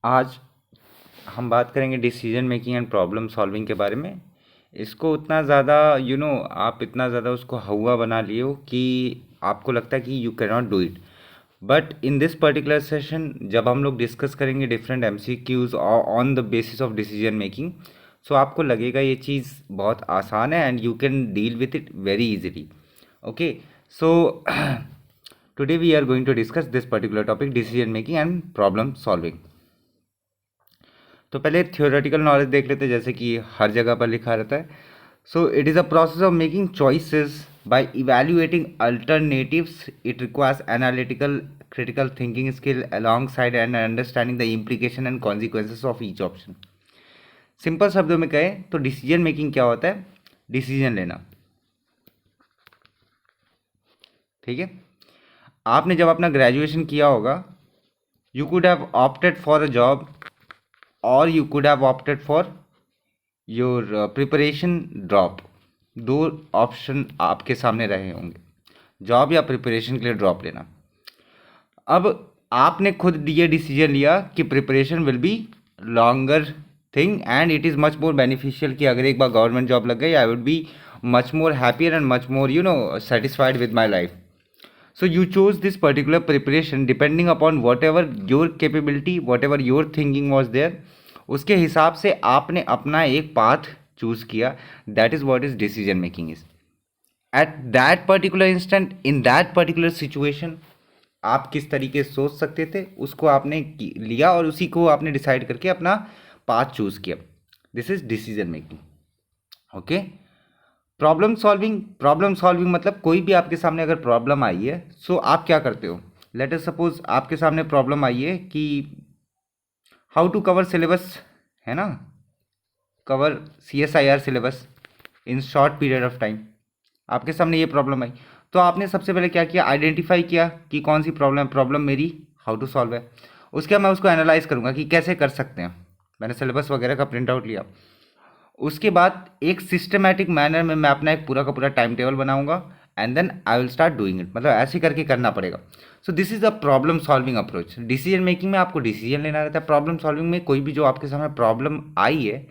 आज हम बात करेंगे decision making and problem solving के बारे में। इसको उतना ज़्यादा आप इतना ज़्यादा उसको हवा बना लिए हो कि आपको लगता है कि you can not do it. But in this particular session जब हम लोग डिस्कस करेंगे different MCQs on the basis of decision making, so आपको लगेगा ये चीज़ बहुत आसान है and you can deal with it very easily. Okay, so today we are going to discuss this particular topic, decision making and problem solving. तो पहले theoretical knowledge देख लेते हैं, जैसे कि हर जगह पर लिखा रहता है। So it is a process of making choices by evaluating alternatives. It requires analytical critical thinking skill alongside and understanding the implication and consequences of each option। Simple शब्दों में कहें तो डिसीजन मेकिंग क्या होता है? डिसीजन लेना। ठीक है, आपने जब अपना ग्रेजुएशन किया होगा, you could have opted for a job और you could have opted for your preparation drop. दो ऑप्शन आपके सामने रहे होंगे, जॉब या प्रिपरेशन के लिए ड्रॉप लेना। अब आपने खुद ये डिसीजन लिया कि preparation will be longer thing and it is much more beneficial कि अगर एक बार गवर्नमेंट जॉब लग गई, I would be much more happier and much more satisfied with my life. So you chose this particular preparation depending upon whatever your capability, whatever your thinking was there, उसके हिसाब से आपने अपना एक path choose किया। That is what is decision making is. At that particular instant, in that particular situation, आप किस तरीके से सोच सकते थे उसको आपने लिया और उसी को आपने डिसाइड करके अपना पाथ चूज किया। This is decision making. Okay, problem solving मतलब कोई भी आपके सामने अगर प्रॉब्लम आई है, सो आप क्या करते हो? लेट अस सपोज आपके सामने प्रॉब्लम आई है कि हाउ टू कवर सिलेबस, है ना, cover CSIR syllabus in short period of time. आपके सामने ये प्रॉब्लम आई, तो आपने सबसे पहले क्या किया? आइडेंटिफाई किया कि कौन सी प्रॉब्लम मेरी हाउ टू सॉल्व है। उसके बाद मैं उसको एनालाइज करूँगा कि कैसे कर सकते हैं। मैंने सिलेबस वगैरह का प्रिंट आउट लिया। उसके बाद एक सिस्टमैटिक मैनर में मैं अपना एक पूरा का पूरा टाइम टेबल बनाऊंगा and then I will start doing it. मतलब ऐसे करके करना पड़ेगा। So this is a problem solving approach. Decision making में आपको डिसीजन लेना रहता है, प्रॉब्लम सॉल्विंग में कोई भी जो आपके सामने प्रॉब्लम आई है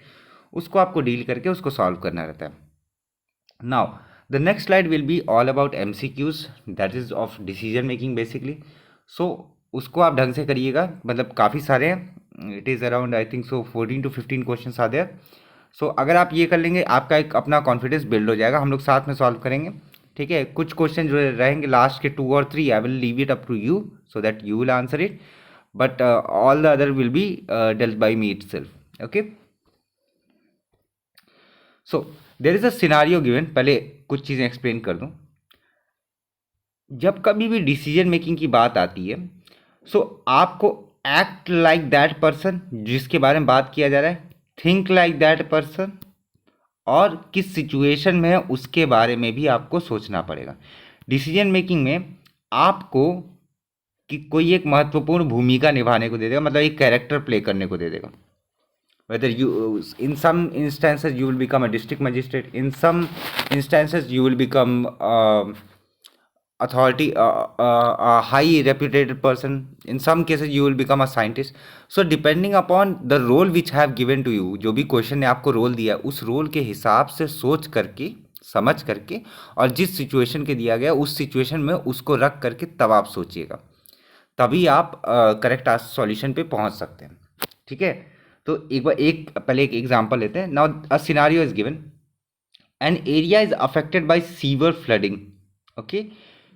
उसको आपको डील करके उसको सॉल्व करना रहता है। Now the next slide will be all about MCQs, that is of decision making basically. So उसको आप ढंग से करिएगा, मतलब काफ़ी सारे हैं। It is around I think so 14 to 15 question are there. So अगर आप ये कर लेंगे, आपका एक अपना कॉन्फिडेंस बिल्ड हो जाएगा। हम लोग साथ में सॉल्व करेंगे। ठीक है, कुछ क्वेश्चन जो रहेंगे लास्ट के 2 और 3, I will leave it up to you so that you will answer it, but all the other will be dealt by me itself. Okay, so there is a scenario given. पहले कुछ चीज़ें explain कर दूं। जब कभी भी decision making की बात आती है, सो आपको एक्ट लाइक दैट पर्सन जिसके बारे में बात किया जा रहा है, थिंक लाइक दैट पर्सन, और किस सिचुएशन में है उसके बारे में भी आपको सोचना पड़ेगा। डिसीजन मेकिंग में आपको कि कोई एक महत्वपूर्ण भूमिका निभाने को दे देगा, मतलब एक कैरेक्टर प्ले करने को दे देगा। whether you, in some instances you will become a district magistrate, in some instances you will become authority, a high reputed person, in some cases you will become a scientist. So depending upon the role which have given to you, जो भी question ने आपको role दिया उस role के हिसाब से सोच करके, समझ करके, और जिस सिचुएशन के दिया गया उस सिचुएशन में उसको रख करके तब आप सोचिएगा, तभी आप करेक्ट सॉल्यूशन पे पहुंच सकते हैं। ठीक है, तो एक बार पहले एक एग्जांपल लेते हैं। Now a scenario is given, an area is affected by sewer flooding. Okay,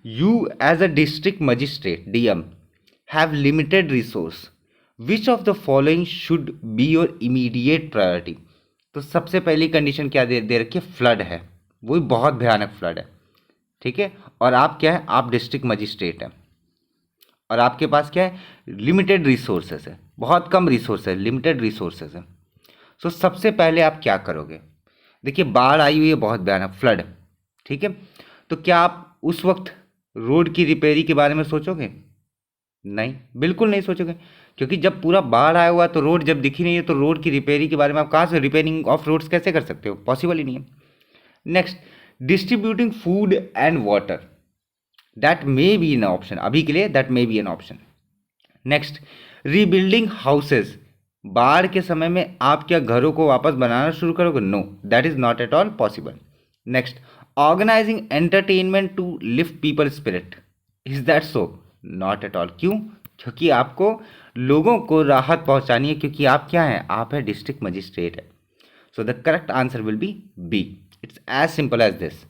you as a district magistrate DM have limited resource, which of the following should be your immediate priority? तो सबसे पहली condition क्या दे रखी है? Flood है, वो भी बहुत भयानक फ्लड है। ठीक है, और आप क्या है? आप डिस्ट्रिक्ट मजिस्ट्रेट हैं और आपके पास क्या है? लिमिटेड रिसोर्सेस है, बहुत कम रिसोर्स है, लिमिटेड रिसोर्सेस है। सो सबसे पहले आप क्या करोगे? देखिए, बाढ़ आई हुई है, बहुत भयानक फ्लड। ठीक है, तो क्या आप उस वक्त रोड की रिपेयरिंग के बारे में सोचोगे? नहीं, बिल्कुल नहीं सोचोगे, क्योंकि जब पूरा बाढ़ आया हुआ तो रोड जब दिखी नहीं है तो रोड की रिपेयरिंग के बारे में आप कहाँ से, रिपेयरिंग ऑफ रोड्स कैसे कर सकते हो? पॉसिबल ही नहीं है। Next, distributing food and water, that may be an option, अभी के लिए that may be an option. Next, rebuilding houses, बाढ़ के समय में आप क्या घरों को वापस बनाना शुरू करोगे? No, that is not at all possible. Next, organizing entertainment to lift people spirit, is that so? Not at all. क्यों? क्योंकि आपको लोगों को राहत पहुंचानी है, क्योंकि आप क्या हैं? आप है डिस्ट्रिक्ट मजिस्ट्रेट है। So the correct answer will be B. It's as simple as this.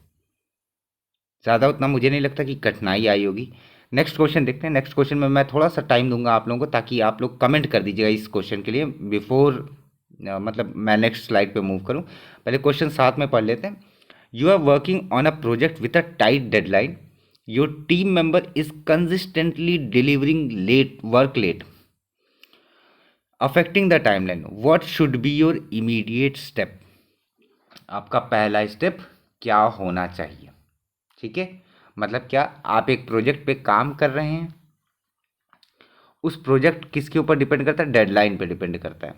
ज़्यादा उतना मुझे नहीं लगता कि कठिनाई आई होगी। नेक्स्ट क्वेश्चन देखते हैं। नेक्स्ट क्वेश्चन में मैं थोड़ा सा टाइम दूंगा आप लोगों को, ताकि आप लोग कमेंट कर दीजिएगा इस क्वेश्चन के लिए बिफोर मतलब मैं नेक्स्ट स्लाइड पे मूव करूं। पहले क्वेश्चन साथ में पढ़ लेते हैं। You are working on a project with a tight deadline, your team member is consistently delivering late affecting the timeline, what should be your immediate step? आपका पहला स्टेप क्या होना चाहिए? ठीक है, मतलब क्या, आप एक प्रोजेक्ट पे काम कर रहे हैं, उस प्रोजेक्ट किसके ऊपर डिपेंड करता है? डेडलाइन पे डिपेंड करता है।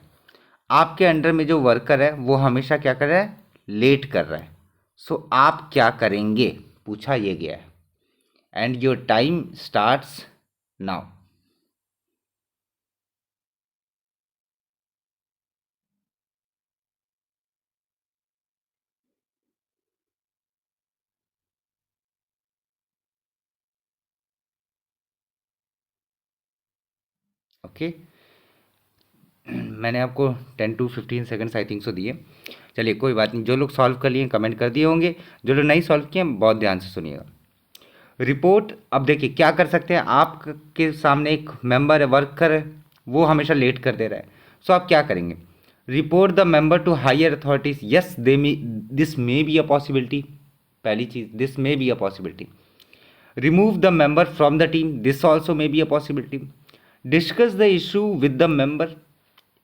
आपके अंडर में जो वर्कर है वो हमेशा क्या कर रहा है? लेट कर रहा है। सो आप क्या करेंगे, पूछा ये गया है। And your time starts now. Okay, मैंने आपको 10 to 15 सेकेंड्स आई थिंक सो दिए। चलिए कोई बात नहीं, जो लोग सॉल्व कर लिए कमेंट कर दिए होंगे, जो लोग नहीं सॉल्व किए बहुत ध्यान से सुनिएगा। रिपोर्ट, अब देखिए क्या कर सकते हैं। आपके सामने एक मेंबर है, वर्कर है, वो हमेशा लेट कर दे रहा है। सो आप क्या करेंगे? Report the member to higher authorities, yes they may, this may be a possibility. पहली चीज, this may be a possibility. Remove the member from the team, this also may be a possibility. Discuss the issue with the member,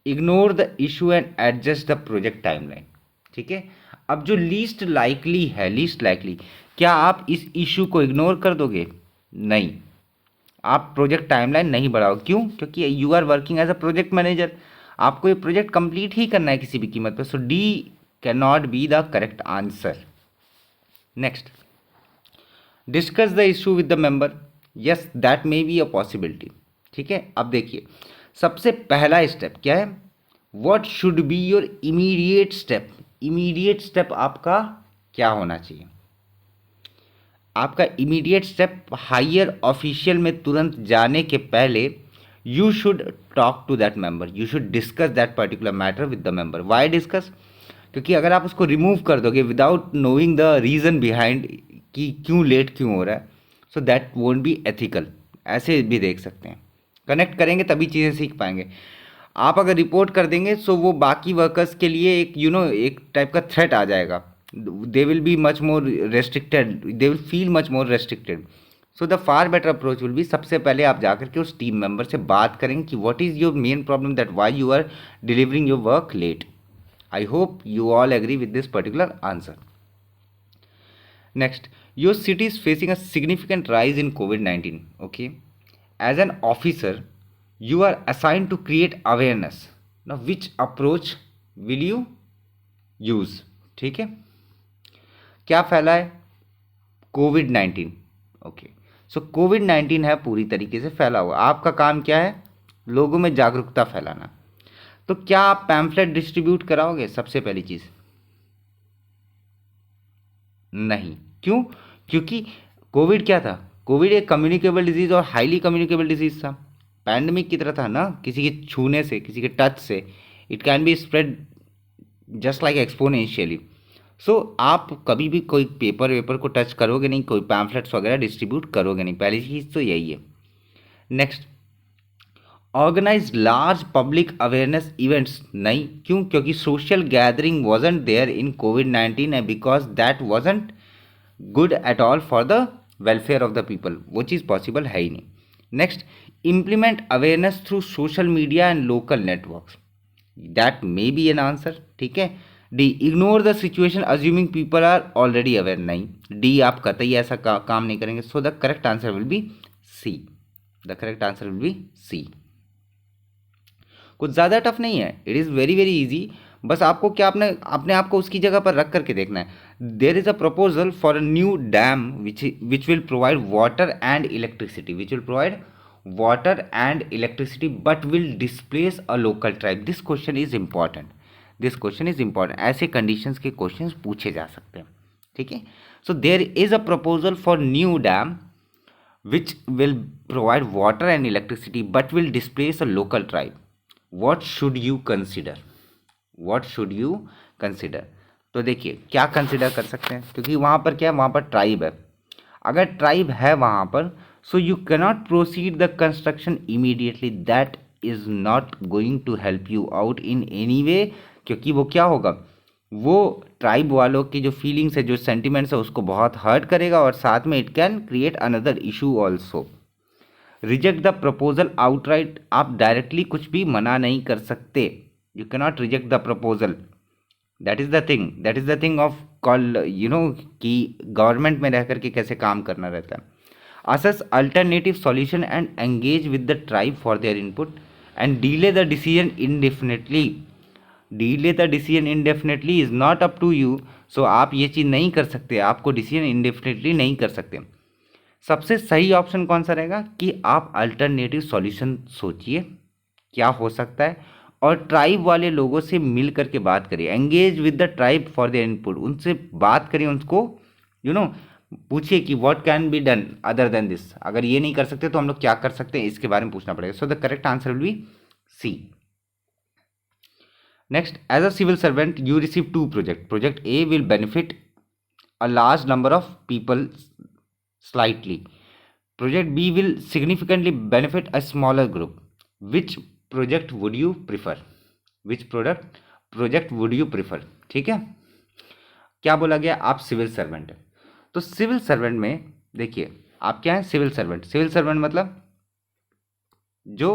ignore the issue and adjust the project timeline. ठीक है, अब जो least likely है, least likely, क्या आप इस issue को ignore कर दोगे? नहीं, आप प्रोजेक्ट टाइमलाइन नहीं बढ़ाओ। क्यों? क्योंकि you are working as a project manager, आपको ये प्रोजेक्ट कंप्लीट ही करना है किसी भी कीमत पर। So D can not be the correct answer. Next, discuss the issue with the member, yes that may be a possibility. ठीक है, अब देखिए सबसे पहला स्टेप क्या है? What should be your immediate step? Immediate step आपका क्या होना चाहिए? आपका इमीडिएट स्टेप, हायर ऑफिशियल में तुरंत जाने के पहले you should talk to that member, you should discuss that particular matter with the member. Why discuss? क्योंकि अगर आप उसको रिमूव कर दोगे without knowing the reason behind कि क्यों लेट क्यों हो रहा है, so that won't be ethical. ऐसे भी देख सकते हैं, कनेक्ट करेंगे तभी चीज़ें सीख पाएंगे। आप अगर रिपोर्ट कर देंगे सो वो बाकी वर्कर्स के लिए एक एक टाइप का थ्रेट आ जाएगा। They will be much more restricted, they will feel much more restricted. So the far better approach will be, सबसे पहले आप जाकर के उस टीम मेंबर से बात करेंगे कि what is your main problem, that why you are delivering your work late. I hope you all agree with this particular answer. Next, your city is facing a significant rise in COVID-19. Okay, as an officer, you are assigned to create awareness. Now, which approach will you use? ठीक है, क्या फैला है? Covid 19। Okay, सो Covid 19 है पूरी तरीके से फैला हुआ। आपका काम क्या है? लोगों में जागरूकता फैलाना। तो क्या आप पैम्फलेट डिस्ट्रीब्यूट कराओगे? सबसे पहली चीज़ नहीं। क्यों? क्योंकि कोविड क्या था? कोविड एक कम्युनिकेबल डिजीज और हाईली कम्युनिकेबल डिजीज था, पैंडमिक की तरह था ना, किसी के छूने से, किसी के टच से it can be spread just like exponentially. So आप कभी भी कोई पेपर वेपर को टच करोगे नहीं, कोई पैम्फलेट्स वगैरह डिस्ट्रीब्यूट करोगे नहीं, पहली चीज़ तो यही है। Next, organize large public awareness events नहीं। क्यों? क्योंकि social gathering wasn't there in COVID 19 है, because that wasn't good at all for the welfare of the people, वो चीज़ पॉसिबल है ही नहीं। Next, implement awareness through social media and local networks, that may be an answer. ठीक है। D, ignore the situation assuming people are already aware, नहीं, D आप कतई ऐसा काम नहीं करेंगे। So the correct answer will be C. The correct answer will be C. कुछ ज़्यादा टफ नहीं है, it is very very easy. बस आपको क्या अपने अपने आप को उसकी जगह पर रख करके देखना है। There is a proposal for a new dam which which will provide water and electricity, which will provide water and electricity but will displace a local tribe. This question is important. This question is important. ऐसे conditions के questions पूछे जा सकते हैं, ठीक है. So there is a proposal for new dam which will provide water and electricity but will displace a local tribe. What should you consider? What should you consider? तो देखिए क्या कंसिडर कर सकते हैं, क्योंकि वहाँ पर क्या है, वहाँ पर ट्राइब है. अगर ट्राइब है वहाँ पर, so you cannot proceed the construction immediately. That is not going to help you out in any way, क्योंकि वो क्या होगा, वो ट्राइब वालों की जो फीलिंग्स है, जो सेंटिमेंट्स है, उसको बहुत हर्ट करेगा और साथ में it can create another issue also. Reject the proposal outright. आप डायरेक्टली कुछ भी मना नहीं कर सकते. You cannot reject the proposal. That is the thing of call कि गवर्नमेंट में रह करके कैसे काम करना रहता है. assess alternative solution and engage with the tribe for their input and delay the decision indefinitely. delay the decision indefinitely is not up to you. so आप ये चीज़ नहीं कर सकते, आपको डिसीजन इंडेफिनेटली नहीं कर सकते. सबसे सही ऑप्शन कौन सा रहेगा कि आप अल्टरनेटिव सॉल्यूशन सोचिए क्या हो सकता है और ट्राइब वाले लोगों से मिल करके बात करिए. Engage with the tribe for their input. उनसे बात करिए, उनको पूछिए कि what can be done other than this. अगर ये नहीं कर सकते तो हम लोग क्या कर सकते हैं, इसके बारे में पूछना पड़ेगा. So the correct answer will be C. Next, as a civil servant you receive to project. Project A will benefit a large number of people slightly. Project B will significantly benefit a smaller group. Which project would you prefer? Which project would you prefer? ठीक है. क्या बोला गया, आप civil servant है. तो civil servant में देखिए आप क्या है, सिविल सर्वेंट. सिविल सर्वेंट मतलब जो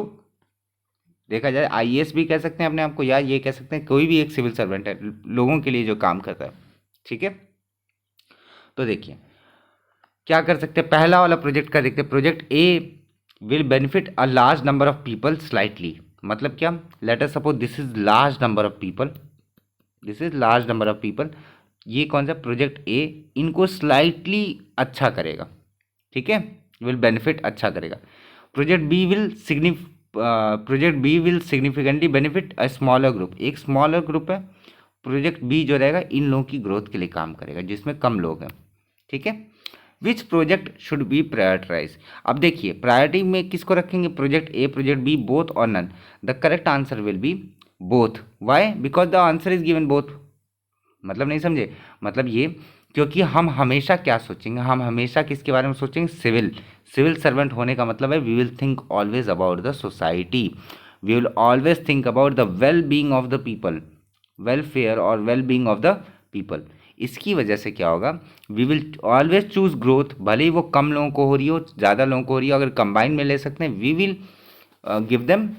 देखा जाए आईएएस भी कह सकते हैं अपने आप को, या ये कह सकते हैं कोई भी एक सिविल सर्वेंट है, लोगों के लिए जो काम करता है. ठीक है. तो देखिए क्या कर सकते हैं, पहला वाला प्रोजेक्ट का देखते हैं. Project A will benefit a large number of people slightly. मतलब क्या, let us suppose this is large number of people, this is large number of people. ये कौन सा प्रोजेक्ट ए इनको स्लाइटली अच्छा करेगा. ठीक है, विल बेनिफिट अच्छा करेगा. Project B will significantly benefit a smaller group. एक स्मॉलर ग्रुप है, प्रोजेक्ट बी जो रहेगा इन लोगों की ग्रोथ के लिए काम करेगा जिसमें कम लोग हैं. ठीक है. Which project should be prioritize. अब देखिए प्रायोरिटी में किसको रखेंगे, project A, project B, both और none. The correct answer will be both. Why? Because the answer is given both. मतलब नहीं समझे, मतलब ये क्योंकि हम हमेशा क्या सोचेंगे, हम हमेशा किसके बारे में सोचेंगे, सिविल सर्वेंट होने का मतलब है we will think always about the society. We will always think about the well being of the people, welfare और well being of the people. इसकी वजह से क्या होगा, we will always choose growth. भले ही वो कम लोगों को हो रही हो, ज़्यादा लोगों को हो रही हो, अगर कंबाइन में ले सकते हैं we will give them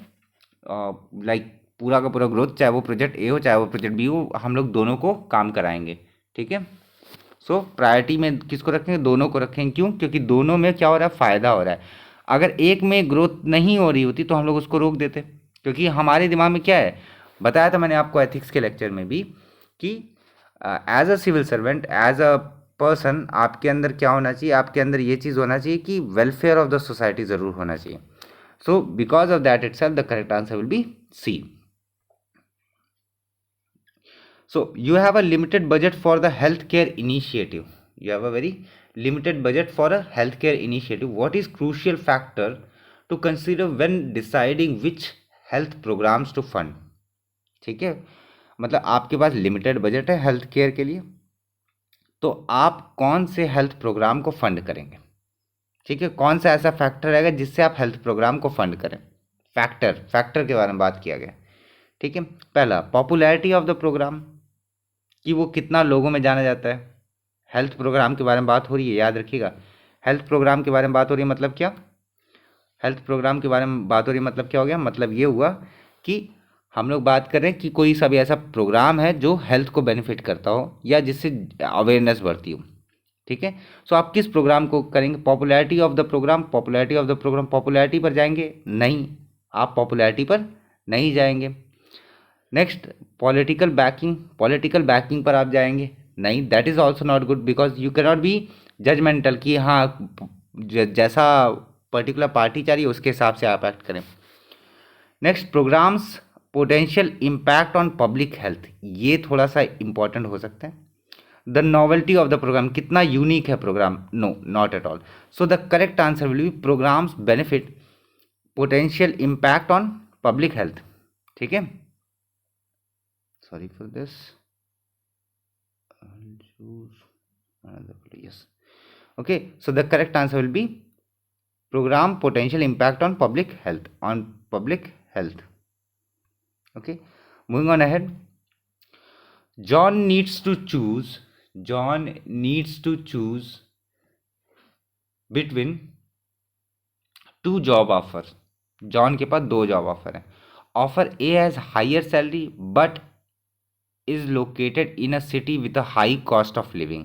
like पूरा का पूरा ग्रोथ. चाहे वो प्रोजेक्ट ए हो चाहे वो प्रोजेक्ट बी हो, हम लोग दोनों को काम कराएंगे. ठीक है. सो प्रायोरिटी में किसको रखेंगे, दोनों को रखेंगे. क्यों? क्योंकि दोनों में क्या हो रहा है, फ़ायदा हो रहा है. अगर एक में ग्रोथ नहीं हो रही होती तो हम लोग उसको रोक देते, क्योंकि हमारे दिमाग में क्या है, बताया था मैंने आपको एथिक्स के लेक्चर में भी कि as a civil servant, as a person, आपके अंदर क्या होना चाहिए, आपके अंदर ये चीज़ होना चाहिए कि वेलफेयर ऑफ द सोसाइटी ज़रूर होना चाहिए. So because of that itself the correct answer will be C. So you have a limited budget for the healthcare initiative. You have a very limited budget for a healthcare initiative. What is crucial factor to consider when deciding which health programs to fund? ठीक है, मतलब आपके पास limited budget है health care के लिए, तो आप कौन से हेल्थ प्रोग्राम को फंड करेंगे. ठीक है, कौन सा ऐसा फैक्टर रहेगा जिससे आप हेल्थ प्रोग्राम को फंड करें. फैक्टर के बारे में बात किया गया. ठीक है. पहला, पॉपुलैरिटी ऑफ द प्रोग्राम, कि वो कितना लोगों में जाना जाता है. हेल्थ प्रोग्राम के बारे में बात हो रही है, याद रखिएगा. हेल्थ प्रोग्राम के बारे में बात हो रही है मतलब क्या, हेल्थ प्रोग्राम के बारे में बात हो रही है मतलब क्या हो गया, मतलब ये हुआ कि हम लोग बात कर रहे हैं कि कोई सा भी ऐसा प्रोग्राम है जो हेल्थ को बेनिफिट करता हो या जिससे अवेयरनेस बढ़ती हो. ठीक है. सो आप किस प्रोग्राम को करेंगे, popularity of the program. Popularity पर जाएंगे नहीं, आप पॉपुलैरिटी पर नहीं जाएंगे. नेक्स्ट, पॉलिटिकल बैकिंग पर आप जाएंगे नहीं, that is also not good, because you cannot be judgmental कि हाँ जैसा पर्टिकुलर पार्टी चाह रही है उसके हिसाब से आप एक्ट करें। Next, programs potential impact on public health, ये थोड़ा सा इंपॉर्टेंट हो सकता है। The novelty of the program, कितना यूनिक है program, no not at all. So the correct answer will be programs benefit potential impact on public health. ठीक है, sorry for this, yes, okay, so the correct answer will be program potential impact on public health. Okay, moving on ahead. John needs to choose between two job offers. John के पास दो job offer है। Offer A has higher salary but is located in a city with a high cost of living.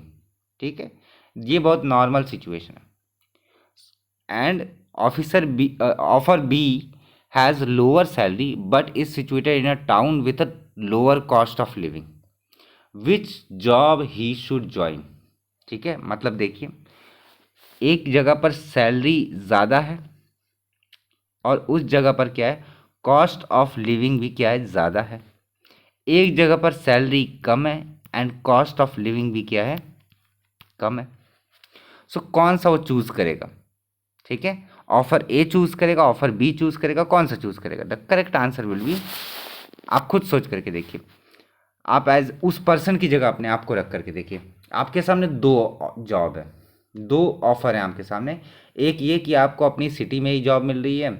ठीक है, ये बहुत normal situation है। And offer B has lower salary but is situated in a town with a lower cost of living. Which job he should join. ठीक है, मतलब देखिए, एक जगह पर सैलरी ज़्यादा है और उस जगह पर क्या है, कॉस्ट ऑफ लिविंग भी क्या है, ज़्यादा है। एक जगह पर सैलरी कम है एंड कॉस्ट ऑफ लिविंग भी क्या है, कम है। सो कौन सा वो चूज़ करेगा। ठीक है, ऑफर ए चूज़ करेगा, ऑफर बी चूज़ करेगा, कौन सा चूज़ करेगा। The correct answer will B, आप खुद सोच करके देखिए, आप एज उस पर्सन की जगह अपने आप को रख करके देखिए। आपके सामने दो जॉब है, दो ऑफर है आपके सामने। एक ये कि आपको अपनी सिटी में ही जॉब मिल रही है,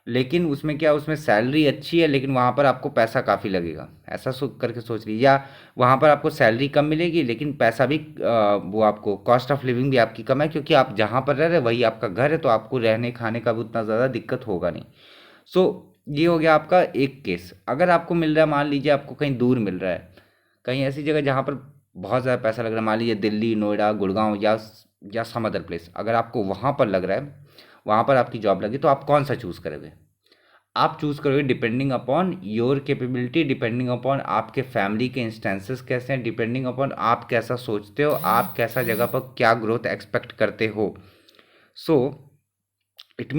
लेकिन उसमें क्या, उसमें सैलरी अच्छी है लेकिन वहाँ पर आपको पैसा काफ़ी लगेगा, ऐसा करके सोच लीजिए। या वहाँ पर आपको सैलरी कम मिलेगी लेकिन पैसा भी वो आपको कॉस्ट ऑफ लिविंग भी आपकी कम है, क्योंकि आप जहाँ पर रह रहे वही आपका घर है, तो आपको रहने खाने का भी उतना ज़्यादा दिक्कत होगा नहीं। सो ये हो गया आपका एक केस। अगर आपको मिल रहा है, मान लीजिए आपको कहीं दूर मिल रहा है, कहीं ऐसी जगह जहाँ पर बहुत ज़्यादा पैसा लग रहा है, मान लीजिए दिल्ली, नोएडा, गुड़गांव या सम अदर प्लेस, अगर आपको वहाँ पर लग रहा है, वहाँ पर आपकी जॉब लगी, तो आप कौन सा चूज़ करोगे। आप चूज़ करोगे depending upon your capability, depending upon आपके फैमिली के इंस्टेंसेस कैसे हैं, डिपेंडिंग अपॉन आप कैसा सोचते हो, आप कैसा जगह पर क्या ग्रोथ एक्सपेक्ट करते हो। सो इट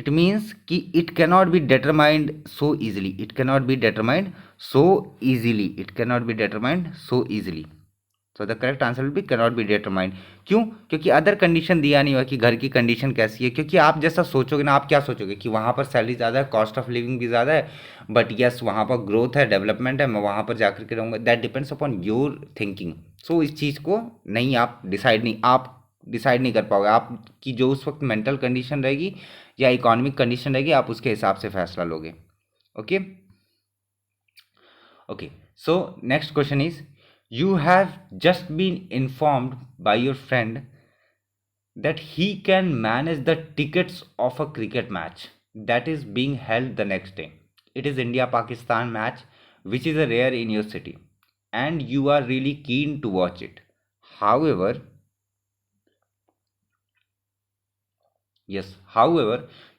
मीन्स कि it cannot be determined so easily, it cannot be determined so easily, it cannot be determined so easily. So the correct answer will B cannot be determined. क्यों, क्योंकि other condition दिया नहीं हुआ कि घर की condition कैसी है। क्योंकि आप जैसा सोचोगे ना, आप क्या सोचोगे कि वहाँ पर सैलरी ज़्यादा है, कॉस्ट ऑफ लिविंग भी ज़्यादा है, बट यस वहाँ पर ग्रोथ है, डेवलपमेंट है, मैं वहाँ पर जाकर के रहूँगा। That depends upon your thinking. So इस चीज़ को नहीं आप डिसाइड नहीं कर पाओगे। आपकी जो उस वक्त मेंटल कंडीशन रहेगी या इकोनॉमिक कंडीशन रहेगी, आप उसके हिसाब से फैसला लोगे। Okay okay, so next question is, you have just been informed by your friend that he can manage the tickets of a cricket match that is being held the next day. It is India Pakistan match which is a rare in your city and you are really keen to watch it. However,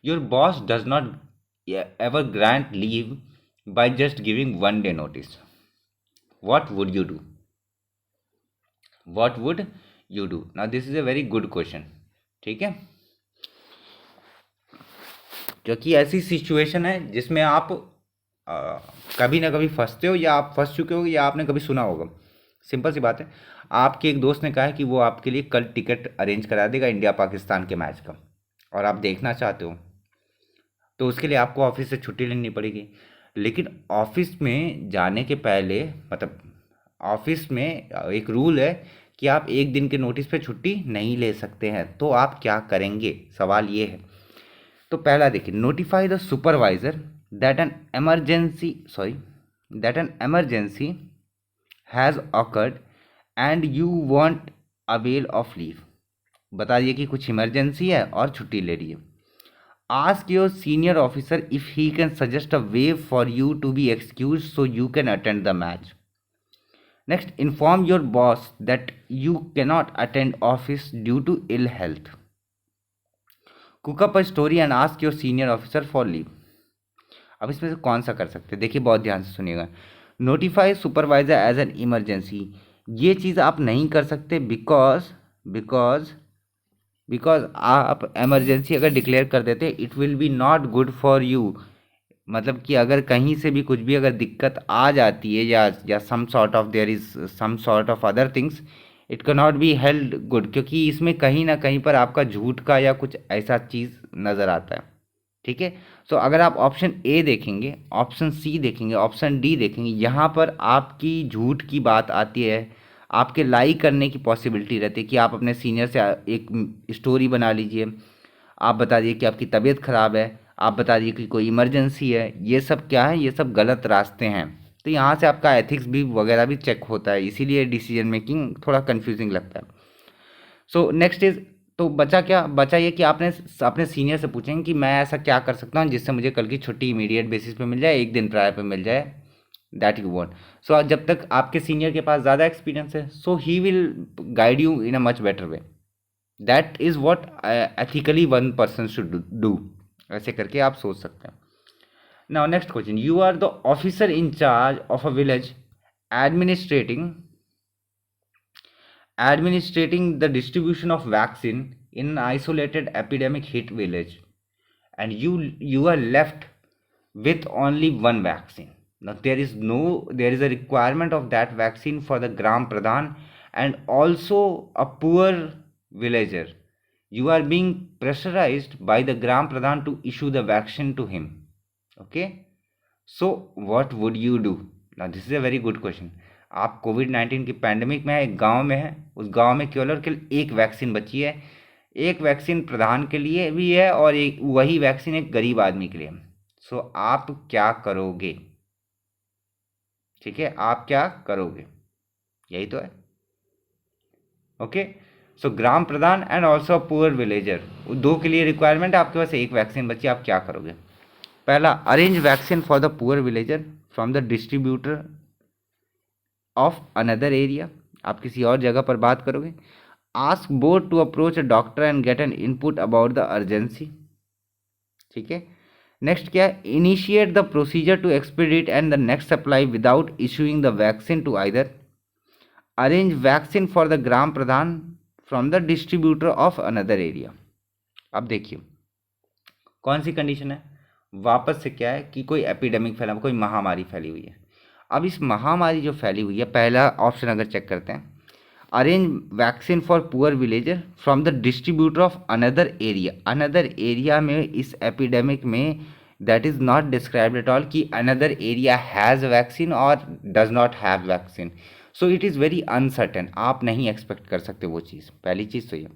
your boss does not ever grant leave by just giving 1 day notice. What would you do? What would you do? Now this is a very good question. ठीक है, क्योंकि ऐसी situation है जिसमें आप कभी ना कभी फंसते हो, या आप फंस चुके हो, या आपने कभी सुना होगा। सिंपल सी बात है, आपके एक दोस्त ने कहा है कि वो आपके लिए कल टिकट अरेंज करा देगा इंडिया पाकिस्तान के मैच का, और आप देखना चाहते हो, तो उसके लिए आपको ऑफिस से छुट्टी लेनी पड़ेगी। लेकिन ऑफिस में जाने के पहले, मतलब ऑफिस में एक रूल है कि आप एक दिन के नोटिस पे छुट्टी नहीं ले सकते हैं। तो आप क्या करेंगे, सवाल ये है। तो पहला देखिए, notify the supervisor that an emergency has occurred and you want avail of leave. बता दिए कि कुछ इमरजेंसी है और छुट्टी ले रही है। Ask your senior officer if he can suggest a way for you to be excuse so you can attend the match. Next, inform your boss that you cannot attend office due to ill health. Cook up a story and ask your senior officer for leave. अब इसमें से कौन सा कर सकते हैं, देखिए बहुत ध्यान से सुनिएगा। Notify supervisor as an emergency, ये चीज़ आप नहीं कर सकते बिकॉज बिकॉज आप इमरजेंसी अगर डिक्लेयर कर देते it will be not good for you. मतलब कि अगर कहीं से भी कुछ भी अगर दिक्कत आ जाती है या some sort of there is some sort of other things, it can not be held good, क्योंकि इसमें कहीं ना कहीं पर आपका झूठ का या कुछ ऐसा चीज़ नज़र आता है। ठीक है। सो अगर आप ऑप्शन ए देखेंगे, ऑप्शन सी देखेंगे, ऑप्शन डी देखेंगे, यहाँ पर आपकी झूठ की बात आती है। आपके लाई करने की पॉसिबिलिटी रहती है कि आप अपने सीनियर से एक स्टोरी बना लीजिए, आप बता दिए कि आपकी तबीयत ख़राब है, आप बता दिए कि कोई इमरजेंसी है। ये सब क्या है, ये सब गलत रास्ते हैं। तो यहाँ से आपका एथिक्स भी वगैरह भी चेक होता है, इसीलिए डिसीजन मेकिंग थोड़ा कंफ्यूजिंग लगता है। सो नेक्स्ट इज, तो बचा क्या, बचा ये कि आपने अपने सीनियर से पूछेंगे कि मैं ऐसा क्या कर सकता हूँ जिससे मुझे कल की छुट्टी इमीडिएट बेसिस पे मिल जाए, एक दिन प्रायर पे मिल जाए, दैट यू वांट। सो जब तक आपके सीनियर के पास ज़्यादा एक्सपीरियंस है, so he will guide you in a much better way. That is what ethically one person should do. ऐसे करके आप सोच सकते हैं। Now next question, you are the officer in charge of a village administrating the distribution of vaccine in an isolated epidemic hit village, and you are left with only one vaccine. Now there is a requirement of that vaccine for the gram pradhan and also a poor villager. You are being pressurized by the gram pradhan to issue the vaccine to him. Okay, so what would you do? Now this is a very good question. आप कोविड-19 की pandemic में है, एक गांव में है, उस गांव में केवल और केवल एक वैक्सीन बची है। एक वैक्सीन प्रधान के लिए भी है और एक वही वैक्सीन एक गरीब आदमी के लिए। सो आप क्या करोगे? ठीक है, आप क्या करोगे? यही तो है। Okay, so gram Pradhan and also poor villager, दो के लिए रिक्वायरमेंट है, आपके पास एक वैक्सीन बची, आप क्या करोगे? पहला, arrange vaccine for the poor villager from the distributor of another area, आप किसी और जगह पर बात करोगे। Ask both to approach a doctor and get an input about the urgency. ठीक है। नेक्स्ट क्या है, initiate the procedure to expedite and the next supply without issuing the vaccine to either. Arrange vaccine for the ग्राम प्रधान from the distributor of another area. अब देखिए कौन सी condition है, वापस से क्या है कि कोई एपिडेमिक फैला, कोई महामारी फैली हुई है। अब इस महामारी जो फैली हुई है, पहला ऑप्शन अगर चेक करते हैं, arrange vaccine for poor villager from the distributor of another area. Another area में इस एपिडेमिक में that is not described at all कि अनदर एरिया हैज़ वैक्सीन और does not have vaccine. So it is very uncertain, आप नहीं expect कर सकते वो चीज़, पहली चीज़ तो ये।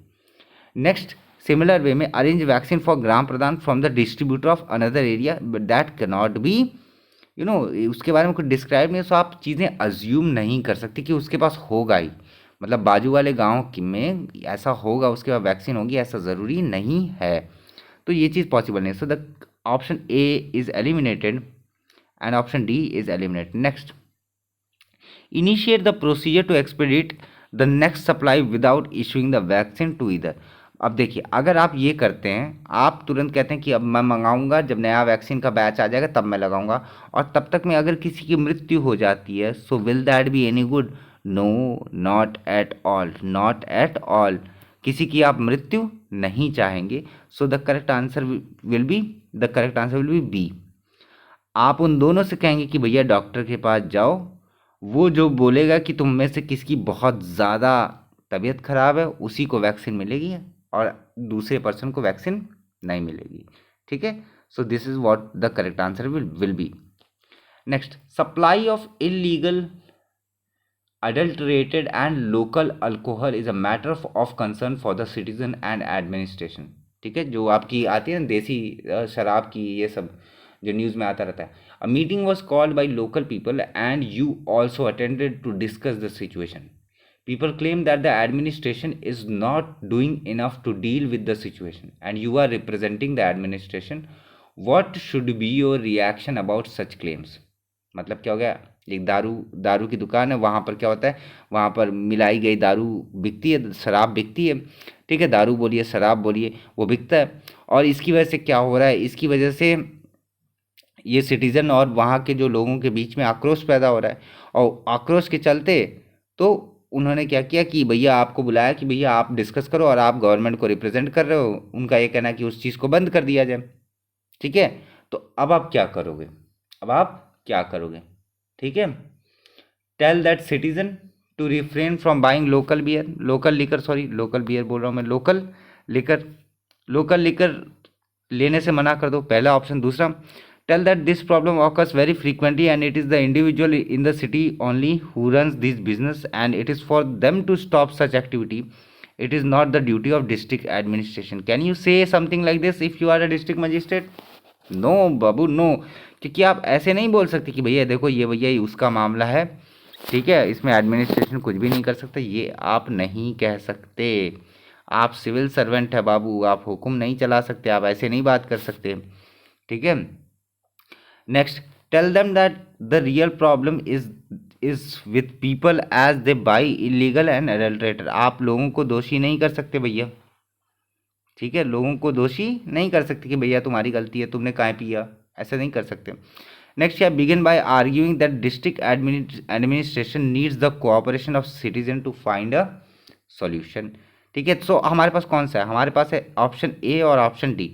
नेक्स्ट, सिमिलर वे में अरेंज वैक्सीन फॉर ग्राम प्रधान from the distributor of another area, but that can not B उसके बारे में कुछ डिस्क्राइब नहीं है, सो आप चीज़ें अज्यूम नहीं कर सकते कि उसके पास होगा ही, मतलब बाजू वाले गांव में ऐसा होगा उसके पास वैक्सीन होगी, ऐसा ज़रूरी नहीं है। तो ये चीज़ पॉसिबल नहीं। So the option A is eliminated and option D is eliminated. Next, initiate the procedure to expedite the next supply without issuing the vaccine to either. अब देखिए, अगर आप ये करते हैं, आप तुरंत कहते हैं कि अब मैं मंगाऊंगा, जब नया वैक्सीन का बैच आ जाएगा तब मैं लगाऊंगा, और तब तक में अगर किसी की मृत्यु हो जाती है, so will that be any good? No, not at all, not at all. किसी की आप मृत्यु नहीं चाहेंगे। So the correct answer will be B. आप उन दोनों से कहेंगे कि भैया डॉक्टर के पास जाओ, वो जो बोलेगा कि तुम में से किसकी बहुत ज़्यादा तबीयत खराब है उसी को वैक्सीन मिलेगी और दूसरे पर्सन को वैक्सीन नहीं मिलेगी। ठीक है। सो this is what the correct answer will B. Next, supply of illegal adulterated and local alcohol is a matter of concern for the citizen and administration। ठीक है, जो आपकी आती है ना देसी शराब की, ये सब जो न्यूज़ में आता रहता है। A meeting was called by local people and you also attended to discuss the situation. People claim that the administration is not doing enough to deal with the situation and you are representing the administration. What should be your reaction about such claims? मतलब क्या हो गया, एक दारू की दुकान है, वहाँ पर क्या होता है, वहाँ पर मिलाई गई दारू बिकती है, शराब बिकती है। ठीक है, दारू बोलिए शराब बोलिए, वो बिकता है। और इसकी वजह से क्या हो रहा है, इसकी वजह से ये सिटीज़न और वहाँ के जो लोगों के बीच में आक्रोश पैदा हो रहा है, और आक्रोश के चलते तो उन्होंने क्या किया कि भैया आपको बुलाया कि भैया आप डिस्कस करो, और आप गवर्नमेंट को रिप्रेजेंट कर रहे हो, उनका ये कहना है कि उस चीज़ को बंद कर दिया जाए। ठीक है, तो अब आप क्या करोगे? अब आप क्या करोगे? ठीक है, tell that citizen to refrain from buying local beer, local liquor, sorry local beer बोल रहा हूँ मैं, लोकल लिकर, लोकल लिकर लेने से मना कर दो, पहला ऑप्शन। दूसरा, tell that this problem occurs very frequently and it is the individual in the city only who runs this business and it is for them to stop such activity, it is not the duty of district administration. Can you say something like this if you are a district magistrate? No बाबू no, क्योंकि आप ऐसे नहीं बोल सकते कि भैया देखो ये भैया ये उसका मामला है, ठीक है, इसमें एडमिनिस्ट्रेशन कुछ भी नहीं कर सकता, ये आप नहीं कह सकते। आप सिविल सर्वेंट है बाबू, आप हुक्म नहीं चला सकते, आप ऐसे नहीं बात कर सकते। ठीक है, next, tell them that the real problem is with people as they buy illegal and adulterated. आप लोगों को दोषी नहीं कर सकते भैया, ठीक है, लोगों को दोषी नहीं कर सकते कि भैया तुम्हारी गलती है, तुमने काहे पिया, ऐसे नहीं कर सकते। नेक्स्ट, या begin by arguing that district administration needs the cooperation of citizen to find a solution. ठीक है, सो हमारे पास कौन सा है? हमारे पास है ऑप्शन ए और ऑप्शन डी।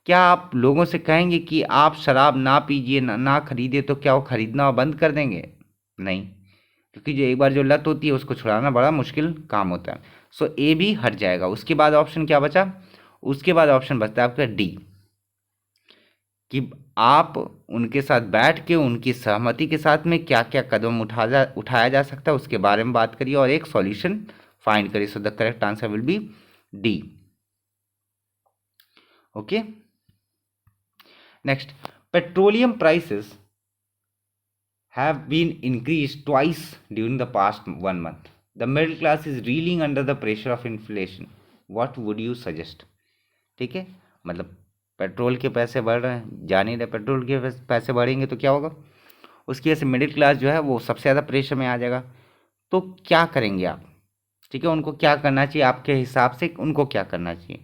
क्या आप लोगों से कहेंगे कि आप शराब ना पीजिए, ना खरीदिए, तो क्या वो खरीदना बंद कर देंगे? नहीं, क्योंकि जो एक बार जो लत होती है उसको छुड़ाना बड़ा मुश्किल काम होता है। सो ए भी हट जाएगा। उसके बाद ऑप्शन क्या बचा? उसके बाद ऑप्शन बचता है आपका डी, कि आप उनके साथ बैठ के उनकी सहमति के साथ में क्या क्या कदम उठाया जा सकता है उसके बारे में बात करिए और एक सॉल्यूशन फाइंड करिए। सो the correct answer will B D. Okay, next, petroleum prices have been increased twice during the past 1 month. The middle class is reeling under the pressure of inflation. What would you suggest? ठीक है, मतलब petrol के पैसे बढ़ रहे हैं, जान नहीं रहे पेट्रोल के पैसे बढ़ेंगे तो क्या होगा, उसकी वजह से मिडिल क्लास जो है वो सबसे ज़्यादा प्रेशर में आ जाएगा। तो क्या करेंगे आप? ठीक है, उनको क्या करना चाहिए आपके हिसाब से? उनको क्या करना चाहिए?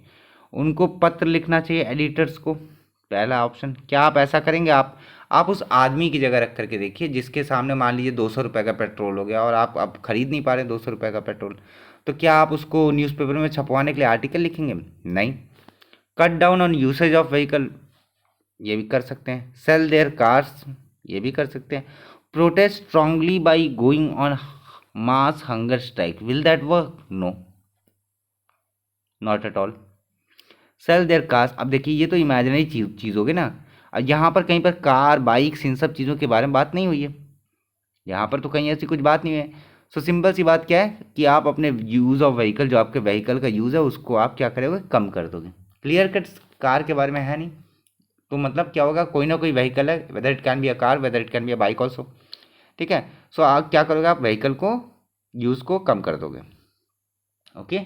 उनको पत्र लिखना चाहिए एडिटर्स को, पहला ऑप्शन। क्या आप ऐसा करेंगे? आप उस आदमी की जगह रख करके देखिए जिसके सामने मान लीजिए 200 रुपये का पेट्रोल हो गया और आप खरीद नहीं पा रहे 200 रुपये का पेट्रोल, तो क्या आप उसको न्यूज़पेपर में छपवाने के लिए आर्टिकल लिखेंगे? नहीं। Cut down on usage of vehicle, ये भी कर सकते हैं। सेल देयर कार्स, ये भी कर सकते हैं। Protest strongly by going on mass hunger strike, will that work? No, not at all. Sell their cars, अब देखिए ये तो इमेजिनरी चीज़ होगी ना, अब यहाँ पर कहीं पर कार बाइक्स इन सब चीज़ों के बारे में बात नहीं हुई है, यहाँ पर तो कहीं ऐसी कुछ बात नहीं है। सो सिंपल सी बात क्या है कि आप अपने यूज़ ऑफ व्हीकल, जो आपके व्हीकल का यूज़ है उसको आप क्या करोगे? कम कर दोगे। क्लियर कट कार के बारे में है नहीं, तो मतलब क्या होगा, कोई ना कोई व्हीकल है, whether it can be a car, whether it can be a bike also. ठीक है, सो आप क्या करोगे? आप व्हीकल को यूज़ को कम कर दोगे। Okay,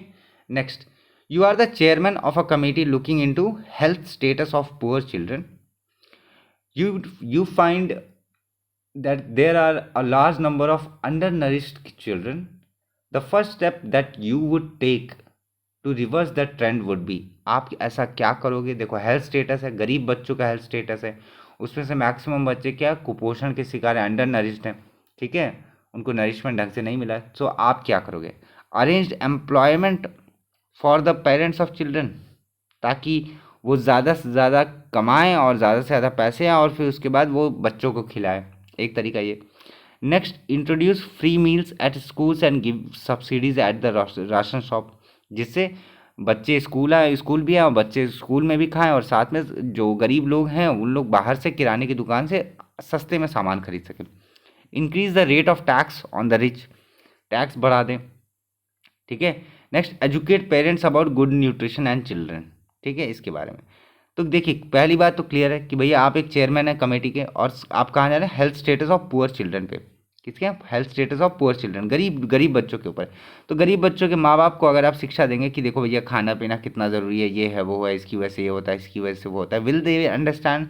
next, you are the chairman of a committee looking into health status of poor children. You find that there are a large number of undernourished children. The first step that you would take to reverse that trend would be, आप ऐसा क्या करोगे? देखो, health status है, गरीब बच्चों का health status है, उसमें से मैक्सिमम बच्चे क्या कुपोषण के शिकार हैं, अंडर नरिश्ड हैं, ठीक है, उनको नरिशमेंट ढंग से नहीं मिला है। सो आप क्या करोगे? Arrange employment for the parents of children, ताकि वो ज़्यादा से ज़्यादा कमाएं और ज़्यादा से ज़्यादा पैसे आए और फिर उसके बाद वो बच्चों को खिलाएं, एक तरीका ये। Next, introduce free meals at schools and give subsidies at the ration shop, जिससे बच्चे स्कूल भी आए और बच्चे स्कूल में भी खाएं और साथ में जो गरीब लोग हैं उन लोग बाहर से किराने की दुकान से सस्ते में सामान खरीद सकें। Increase the rate of tax on the rich, tax बढ़ा दें। ठीक है, next, educate parents about good nutrition and children, ठीक है, इसके बारे में। तो देखिए, पहली बात तो क्लियर है कि भैया आप एक चेयरमैन है कमेटी के और आप कहाँ जा रहे हैं? Health status of poor children पे। किसके? Health status of poor children, गरीब बच्चों के ऊपर। तो गरीब बच्चों के माँ बाप को अगर आप शिक्षा देंगे कि देखो भैया खाना पीना कितना ज़रूरी है, ये है वो है, इसकी वजह से ये होता है, इसकी वजह से वो होता है, will they understand?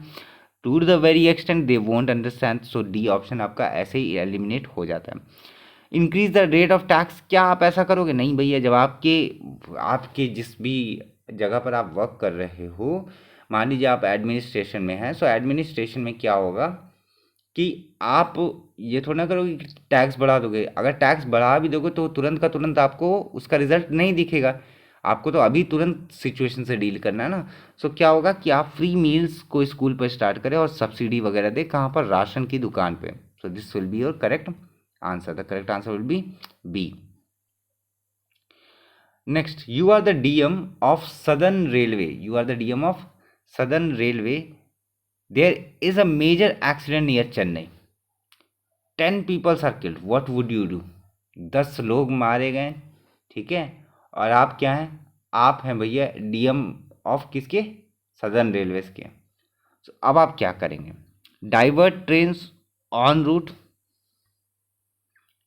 To the very extent they won't understand. So D option आपका ऐसे ही एलिमिनेट हो जाता है। Increase the rate of tax, क्या आप ऐसा करोगे? नहीं भैया, जब आपके जिस भी जगह पर आप वर्क कर रहे हो, मान लीजिए आप एडमिनिस्ट्रेशन में हैं, सो एडमिनिस्ट्रेशन में क्या होगा कि आप ये थोड़ा ना करोगे कि टैक्स बढ़ा दोगे। अगर टैक्स बढ़ा भी दोगे तो तुरंत का तुरंत आपको उसका रिजल्ट नहीं दिखेगा, आपको तो अभी तुरंत सिचुएशन से डील करना है ना। सो क्या होगा कि आप फ्री मील्स को स्कूल पर स्टार्ट करें और सब्सिडी वगैरह दे, कहाँ पर, राशन की दुकान पे। So this will be your correct answer, the correct answer will be B. Next, you are the DM of Southern Railway. You are the DM of Southern Railway. There is a major accident near Chennai. 10 people are killed. What would you do? 10 लोग मारे गए, ठीक है, और आप क्या हैं? आप हैं भैया DM ऑफ किसके? सदर्न रेलवेज के। So, अब आप क्या करेंगे? डाइवर्ट ट्रेन्स ऑन रूट,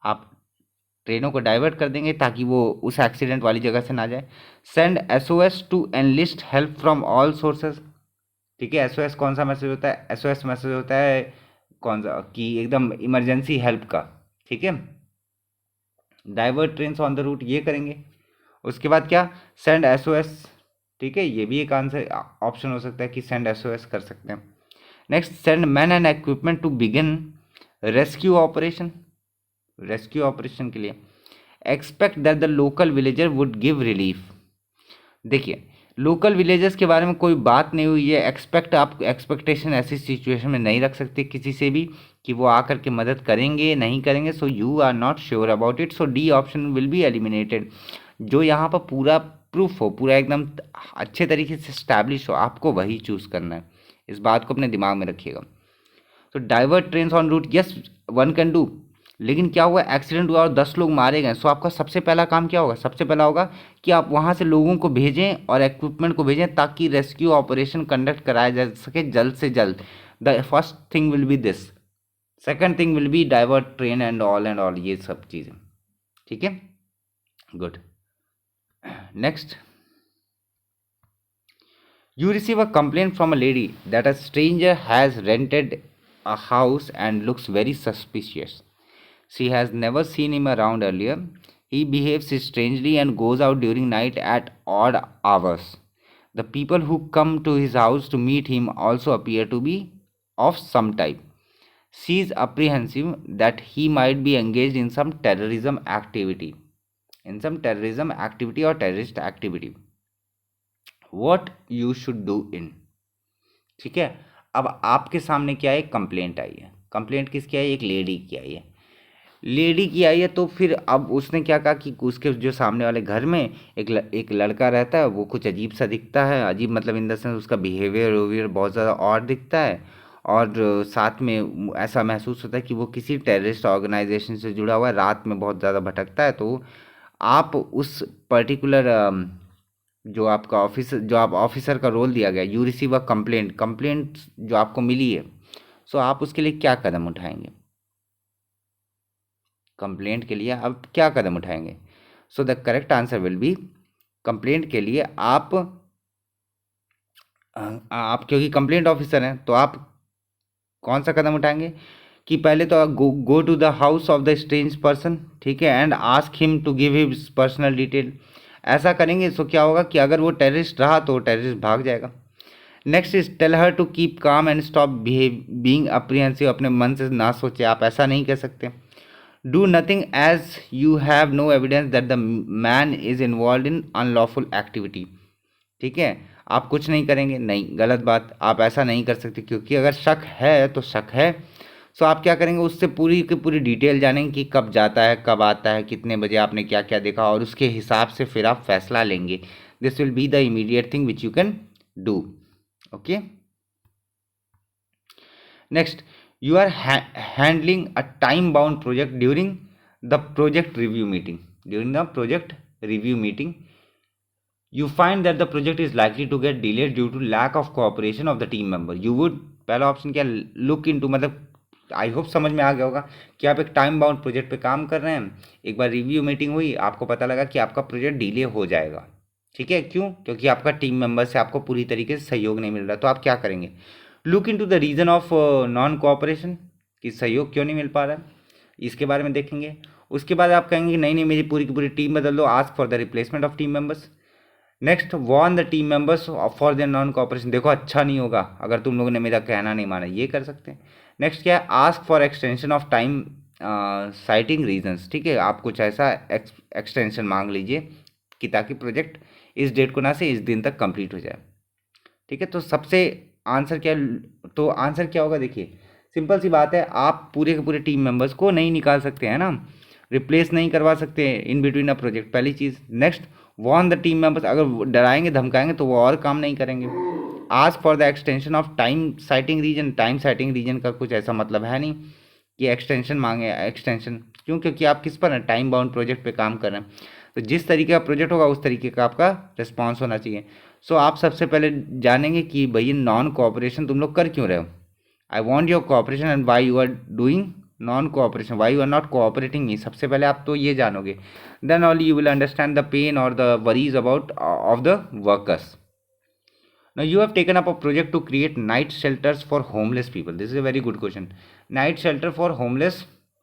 आप ट्रेनों को डाइवर्ट कर देंगे ताकि वो उस एक्सीडेंट वाली जगह से ना जाए। Send SOS to enlist help from all sources, ठीक है। SOS कौन सा मैसेज होता है? SOS मैसेज होता है कौन सा, कि एकदम इमरजेंसी हेल्प का, ठीक है। Divert train on the route ये करेंगे। उसके बाद क्या? सेंड SOS, ठीक है, ये भी एक आंसर ऑप्शन हो सकता है कि सेंड SOS कर सकते हैं। Next, send man and equipment to begin rescue operation. Rescue operation के लिए expect that the local villager would give relief. देखिए, लोकल विलेजर्स के बारे में कोई बात नहीं हुई है। एक्सपेक्ट, आप एक्सपेक्टेशन ऐसी सिचुएशन में नहीं रख सकते किसी से भी कि वो आकर के मदद करेंगे नहीं करेंगे। So you are not sure about it, so D option will be eliminated. जो यहाँ पर पूरा प्रूफ हो, पूरा एकदम अच्छे तरीके से स्टैब्लिश हो, आपको वही चूज़ करना है। इस बात को अपने दिमाग में रखिएगा। तो divert train on route, yes one can do, लेकिन क्या हुआ? एक्सीडेंट हुआ और 10 लोग मारे गए। सो आपका सबसे पहला काम क्या होगा? सबसे पहला होगा कि आप वहाँ से लोगों को भेजें और इक्विपमेंट को भेजें ताकि रेस्क्यू ऑपरेशन कंडक्ट कराया जा सके जल्द से जल्द। The first thing will be this, second thing will be divert train and all ये सब चीज़ें, ठीक है। Good. Next, you receive a complaint from a lady that a stranger has rented a house and looks very suspicious. She has never seen him around earlier. He behaves strangely and goes out during night at odd hours. The people who come to his house to meet him also appear to be of some type. She is apprehensive that he might be engaged in some terrorism activity. Or terrorist activity. What you should do in, ठीक है। अब आपके सामने क्या है? Complaint आई है। Complaint किसकी आई? एक लेडी की आई है। लेडी की आई है तो फिर अब उसने क्या कहा कि उसके जो सामने वाले घर में एक लड़का रहता है, वो कुछ अजीब सा दिखता है। अजीब मतलब इन द सेंस उसका बिहेवियर बहुत ज़्यादा और दिखता है, और साथ में ऐसा महसूस होता है कि वो किसी टेररिस्ट ऑर्गेनाइजेशन से जुड़ा हुआ है, रात में बहुत ज़्यादा भटकता है। तो आप उस पर्टिकुलर जो आपका ऑफिसर, जो आप ऑफिसर का रोल दिया गया, यू रिसीव अ कंप्लेंट जो आपको मिली है, सो आप उसके लिए क्या कदम उठाएंगे? कंप्लेंट के लिए आप क्या कदम उठाएंगे? सो the correct answer will B, complaint के लिए आप क्योंकि कंप्लेंट ऑफिसर हैं तो आप कौन सा कदम उठाएंगे कि पहले तो go to the house of the strange person, ठीक है, and ask him to give his personal detail. ऐसा करेंगे सो क्या होगा कि अगर वो टेररिस्ट रहा तो टेररिस्ट भाग जाएगा। Next is tell her to keep calm and stop being apprehensive. अपने मन से ना सोचे, आप ऐसा नहीं कह सकते। Do nothing as you have no evidence that the man is involve in unlawful activity, ठीक है। आप कुछ नहीं करेंगे, नहीं, गलत बात, आप ऐसा नहीं कर सकते क्योंकि अगर शक है तो शक है। सो आप क्या करेंगे? उससे पूरी की पूरी डिटेल जानेंगे कि कब जाता है, कब आता है, कितने बजे आपने क्या क्या देखा, और उसके हिसाब से फिर आप फैसला लेंगे। This will be the immediate thing which you can do, okay. Next, you are handling a time bound project during the project review meeting. You find that the project is likely to get delayed due to lack of cooperation of the team member. You would, पहला option क्या? Look into, मतलब I hope समझ में आ गया होगा कि आप एक टाइम बाउंड प्रोजेक्ट पे काम कर रहे हैं। एक बार रिव्यू मीटिंग हुई, आपको पता लगा कि आपका प्रोजेक्ट डिले हो जाएगा, ठीक है। क्यों? क्योंकि आपका टीम मेंबर से आपको पूरी तरीके से सहयोग नहीं मिल रहा। तो आप क्या करेंगे? Look into the reason of non cooperation, कि सहयोग क्यों नहीं मिल पा रहा है, इसके बारे में देखेंगे। उसके बाद आप कहेंगे नहीं नहीं, मेरी पूरी की पूरी टीम बदल दो, ask for the replacement of team members. Next, warn the team members for their non cooperation. देखो अच्छा नहीं होगा अगर तुम लोगों ने मेरा कहना नहीं माना, ये कर सकते हैं। नेक्स्ट क्या है, ask for extension of time citing reasons, ठीक है, आप कुछ ऐसा एक्सटेंशन मांग लीजिए कि ताकि प्रोजेक्ट इस डेट को ना से इस दिन तक कंप्लीट हो जाए, ठीक है। तो सबसे आंसर क्या, तो आंसर क्या होगा, देखिए सिंपल सी बात है, आप पूरे के पूरे टीम मेंबर्स को नहीं निकाल सकते हैं ना, रिप्लेस नहीं करवा सकते इन बिटवीन अ प्रोजेक्ट, पहली चीज़। Next, warn the team members, अगर वो डराएंगे धमकाएंगे तो वो और काम नहीं करेंगे। Ask for the extension of time citing reason, time citing reason का कुछ ऐसा मतलब है नहीं कि एक्सटेंशन मांगे, एक्सटेंशन क्यों, क्योंकि आप किस पर हैं, टाइम बाउंड प्रोजेक्ट पे काम कर रहे हैं, तो जिस तरीके का प्रोजेक्ट होगा उस तरीके का आपका रिस्पॉन्स होना चाहिए। सो आप सबसे पहले जानेंगे कि भैया नॉन कोऑपरेशन तुम लोग कर क्यों रहे हो, I want your cooperation and why you are doing non cooperation, why you are not cooperating me, सबसे पहले आप तो ये जानोगे, then only you will understand the pain और the worries about of the workers. Now you have taken up a project to create night shelters for homeless people. This is a very good question. Night shelter for homeless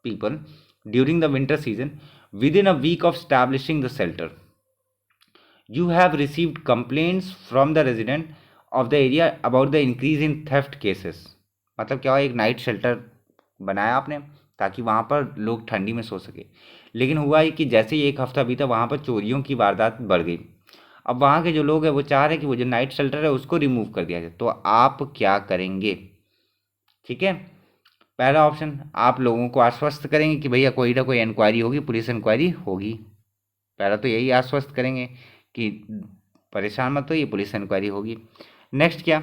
people during the winter season. Within a week of establishing the shelter, you have received complaints from the resident of the area about the increase in theft cases. मतलब क्या हुआ, एक night shelter बनाया आपने ताकि वहाँ पर लोग ठंडी में सो सके, लेकिन हुआ ये कि जैसे ही एक हफ्ता बीता वहाँ पर चोरियों की वारदात बढ़ गई। अब वहाँ के जो लोग हैं वो चाह रहे हैं कि वो जो नाइट शेल्टर है उसको रिमूव कर दिया जाए, तो आप क्या करेंगे, ठीक है। पहला ऑप्शन, आप लोगों को आश्वस्त करेंगे कि भैया कोई ना कोई इंक्वायरी होगी, पुलिस इंक्वायरी होगी, पहला तो यही आश्वस्त करेंगे कि परेशान मत होइए, पुलिस इंक्वायरी होगी। नेक्स्ट क्या,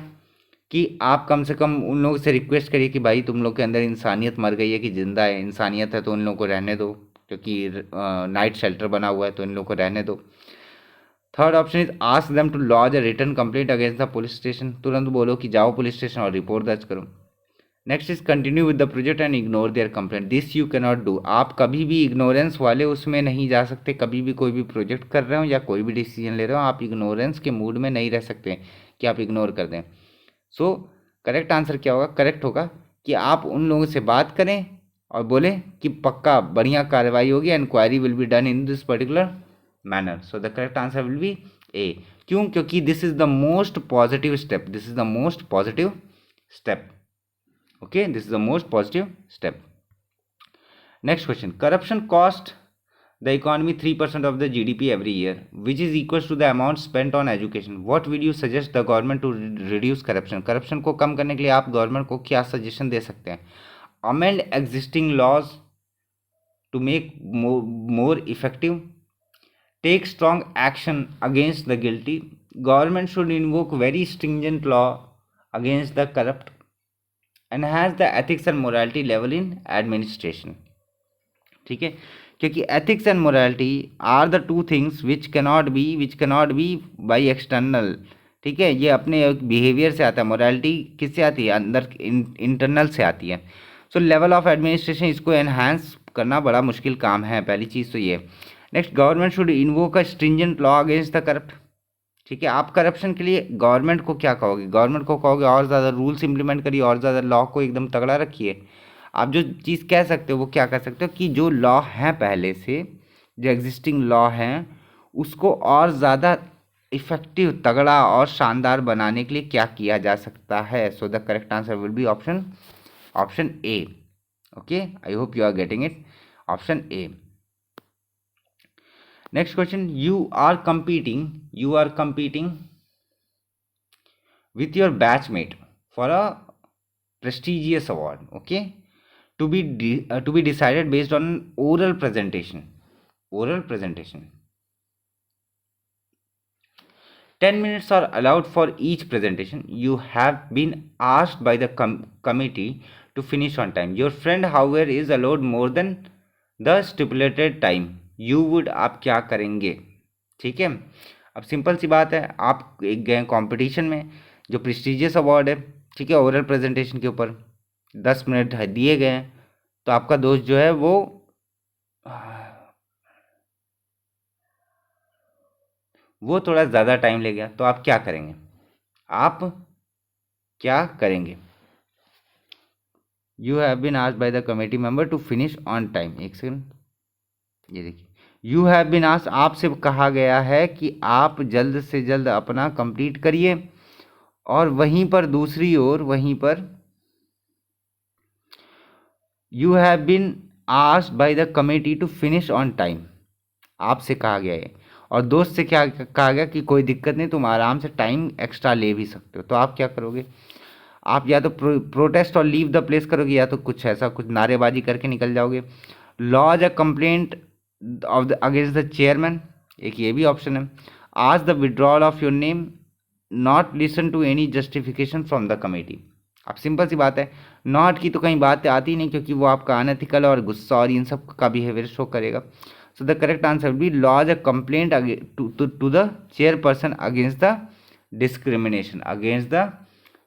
कि आप कम से कम उन लोगों से रिक्वेस्ट करिए कि भाई तुम लोग के अंदर इंसानियत मर गई है कि जिंदा है, इंसानियत है तो उन लोगों को रहने दो, क्योंकि नाइट शेल्टर बना हुआ है तो इन लोगों को रहने दो। Third option is ask them to lodge a written complaint against the police station, तुरंत बोलो कि जाओ पुलिस स्टेशन और रिपोर्ट दर्ज करो। Next is continue with the project and ignore their complaint, this you cannot do, आप कभी भी इग्नोरेंस वाले उसमें नहीं जा सकते, कभी भी कोई भी प्रोजेक्ट कर रहे हो या कोई भी डिसीजन ले रहे हो आप इग्नोरेंस के मूड में नहीं रह सकते कि आप इग्नोर कर दें। सो करेक्ट आंसर क्या होगा, करेक्ट होगा कि आप उन लोगों से बात करें और बोले कि पक्का बढ़िया कार्रवाई होगी, inquiry will be done in this particular manner. So the correct answer will be A, क्यों, क्योंकि this is the most positive step, this is the most positive step, okay, this is the most positive step. Next question, corruption cost the economy 3% of the GDP every year, which is equals to the amount spent on education. What will you suggest the government to reduce corruption? corruption को कम करने के लिए आप government को क्या suggestion दे सकते हैं? Amend existing laws to make more effective. Take strong action against the guilty. Government should invoke very stringent law against the corrupt. Enhance the ethics and morality level in administration. ठीक है, क्योंकि ethics and morality are the two things which cannot be by external, ठीक है, ये अपने behaviour से आता है, मोरालिटी किससे आती है, अंदर इंटरनल से आती है। सो लेवल ऑफ एडमिनिस्ट्रेशन, इसको एनहांस करना बड़ा मुश्किल काम है, पहली चीज़ तो ये। Next, government should invoke a stringent law against the corrupt, ठीक है, आप करप्शन के लिए गवर्नमेंट को क्या कहोगे, गवर्नमेंट को कहोगे और ज़्यादा रूल्स इंप्लीमेंट करिए, और ज़्यादा लॉ को एकदम तगड़ा रखिए। आप जो चीज़ कह सकते हो वो क्या कर सकते हो कि जो लॉ हैं पहले से, जो एग्जिस्टिंग लॉ हैं उसको और ज़्यादा इफेक्टिव, तगड़ा और शानदार बनाने के लिए क्या किया जा सकता है। So the correct answer will be option A, okay, I hope you are getting it, option A. Next question, you are competing with your batchmate for a prestigious award, okay, to be decided based on oral presentation. 10 minutes are allowed for each presentation. You have been asked by the committee to finish on time. Your friend however is allowed more than the stipulated time. You would, आप क्या करेंगे, ठीक है। अब simple सी बात है, आप एक गए कॉम्पिटिशन में जो प्रेस्टिजियस अवार्ड है, ठीक है, ओरल प्रेजेंटेशन के ऊपर 10 मिनट दिए गए हैं, तो आपका दोस्त जो है वो थोड़ा ज़्यादा टाइम ले गया, तो आप क्या करेंगे, you have been asked by the committee member to finish on time, एक सेकंड, ये देखिए, यू हैव बीन आस्क्ड, आपसे कहा गया है कि आप जल्द से जल्द अपना कंप्लीट करिए, और वहीं पर दूसरी ओर you have been asked by the committee to finish on time, आपसे कहा गया है, और दोस्त से क्या कहा गया कि कोई दिक्कत नहीं, तुम आराम से टाइम एक्स्ट्रा ले भी सकते हो। तो आप क्या करोगे? आप या तो प्रोटेस्ट और लीव द प्लेस करोगे, या तो कुछ ऐसा कुछ नारेबाजी करके निकल जाओगे। Lodge a complaint of the against the chairman, एक ये भी ऑप्शन है। Ask the withdrawal of your name, not listen to any justification from the committee. अब सिंपल सी बात है, नॉट की तो कहीं बात आती नहीं, क्योंकि वो आपका अनएथिकल और गुस्सा और इन सब का बिहेवियर शो करेगा। So the correct answer will be lodge a complaint to the chairperson against the discrimination, against the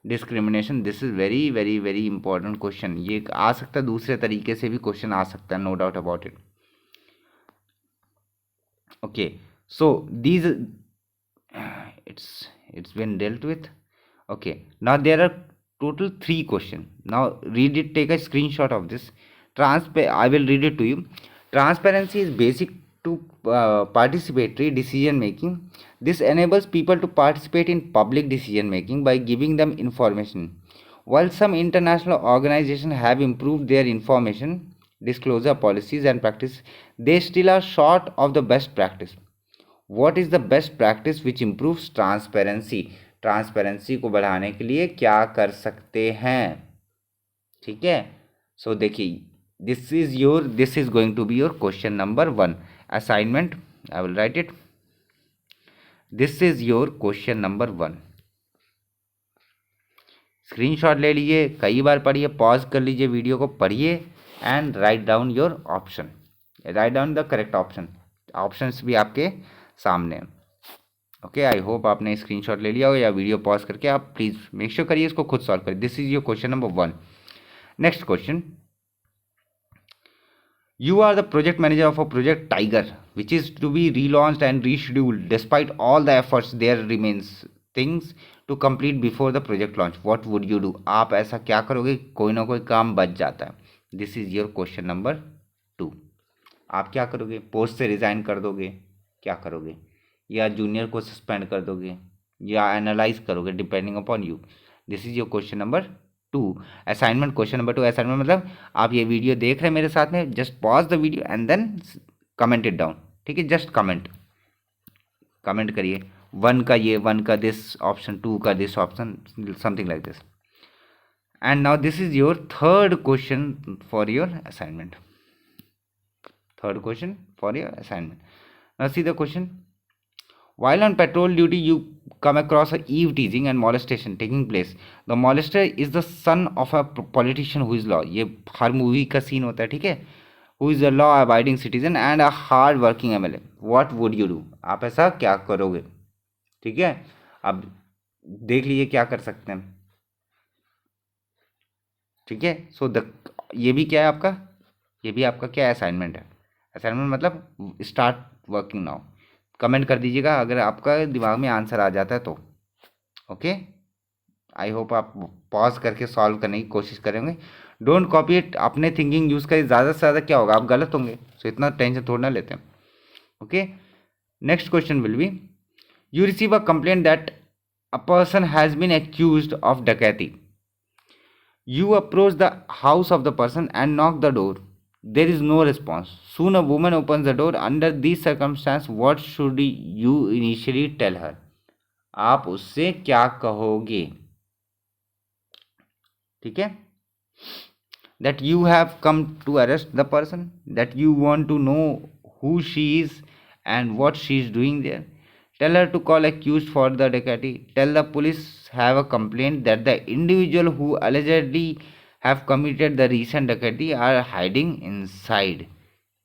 discrimination. This is very very very important question. ये आ सकता है दूसरे तरीके से भी क्वेश्चन आ सकता है, no doubt about it. Okay, so these it's been dealt with. Okay, now there are total 3 questions. Now read it, take a screenshot of this. I will read it to you. Transparency is basic to participatory decision making. This enables people to participate in public decision making by giving them information. While some international organizations have improved their information disclosure policies and practice, they still are short of the best practice. What is the best practice which improves transparency? Transparency को बढ़ाने के लिए क्या कर सकते हैं? ठीक है, सो देखिए, this is going to be your question number 1 assignment. I will write it. This is your question number 1। Screenshot ले लीजिए, कई बार पढ़िए, पॉज कर लीजिए वीडियो को, पढ़िए and write down your option, write down the correct option. Options भी आपके सामने। ओके, आई होप आपने स्क्रीनशॉट ले लिया हो, या वीडियो पॉज करके आप प्लीज़ मेक श्योर करिए, इसको खुद सॉल्व करिए। This is your question number 1। Next question, you are the project manager of a project Tiger which is to be relaunched and rescheduled. Despite all the efforts, there remains things to complete before the project launch. What would you do? आप ऐसा क्या करोगे? कोई ना कोई काम बच जाता है। This is your question number 2। आप क्या करोगे? पोस्ट से रिजाइन कर दोगे, क्या करोगे? या जूनियर को सस्पेंड कर दोगे, या एनालाइज करोगे, depending upon you. This is your question number 2 assignment. Question number 2 assignment मतलब आप ये वीडियो देख रहे हैं मेरे साथ में, just pause the video and then comment it down. ठीक है, जस्ट कमेंट करिए 1 का ये, 1 का दिस ऑप्शन, 2 का this option, something like this. And now this is your third question for your assignment. Third question for your assignment. Now see the question, while on patrol duty you come across a eve teasing and molestation taking place. The molester is the son of a politician who is law, ये हर movie का scene होता है, ठीक है, who is a law abiding citizen and a hard working MLA. What would you do? आप ऐसा क्या करोगे? ठीक है, अब देख लीजिए क्या कर सकते हैं। ठीक है, सो ये भी क्या है आपका, ये भी आपका क्या असाइनमेंट है। असाइनमेंट मतलब स्टार्ट वर्किंग नाउ। कमेंट कर दीजिएगा अगर आपका दिमाग में आंसर आ जाता है तो। ओके, आई होप आप पॉज करके सॉल्व करने की कोशिश करेंगे। डोंट कॉपी इट, अपने थिंकिंग यूज़ करिए। ज़्यादा से ज़्यादा क्या होगा, आप गलत होंगे, सो इतना टेंशन थोड़ा ना लेते हैं। Okay, next question will be, you receive a complaint that a person has been accused of डकैती. You approach the house of the person and knock the door. There is no response. Soon a woman opens the door. Under these circumstances, what should you initially tell her? आप उससे क्या कहोगे? ठीक है, that you have come to arrest the person, that you want to know who she is and what she is doing there. Tell her to call accused for the dacoity. Tell the police have a complaint that the individual who allegedly have committed the recent dacoity are hiding inside.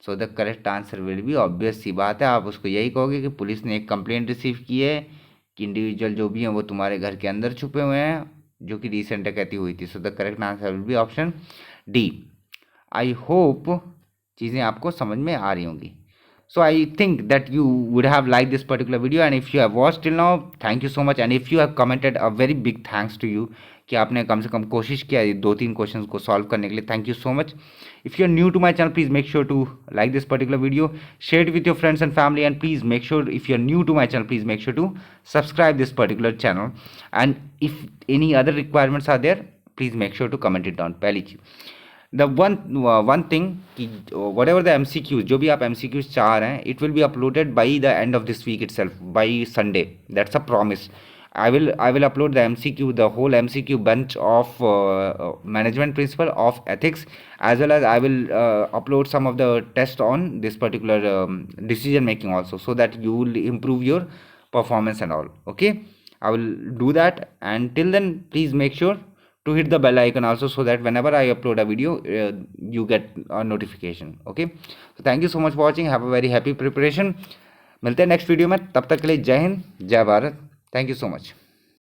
So the correct answer will be, obvious सी बात है, आप उसको यही कहोगे कि police ने एक complaint receive की है कि इंडिविजुअल जो भी हैं वो तुम्हारे घर के अंदर छुपे हुए हैं, जो कि रिसेंट डकैती हुई थी। सो the correct answer will be option D. I hope चीज़ें आपको समझ में आ रही होंगी। So I think that you would have liked this particular video, and if you have watched till now, thank you so much, and if you have commented, a very big thanks to you कि आपने कम से कम कोशिश किया ये 2-3 questions को solve करने के लिए। Thank you so much. If you are new to my channel, please make sure to like this particular video, share it with your friends and family, and please make sure, if you are new to my channel, please make sure to subscribe this particular channel, and if any other requirements are there, please make sure to comment it down. पहली चीज़। The one thing कि what ever the MCQs, जो भी आप MCQs चाह रहे हैं, it will be uploaded by the end of this week itself, बाई Sunday, that's a promise. I will upload the MCQ, the whole MCQ bunch of management principle of ethics, as well as I will upload some of the tests on this particular decision making also, so that you will improve your performance and all. Okay, I will do that, and till then please make sure to hit the bell icon also, so that whenever I upload a video, you get a notification. Okay, so thank you so much for watching. Have a very happy preparation. मिलते हैं next video में, तब तक के लिए जय हिंद, जय Bharat. Thank you so much.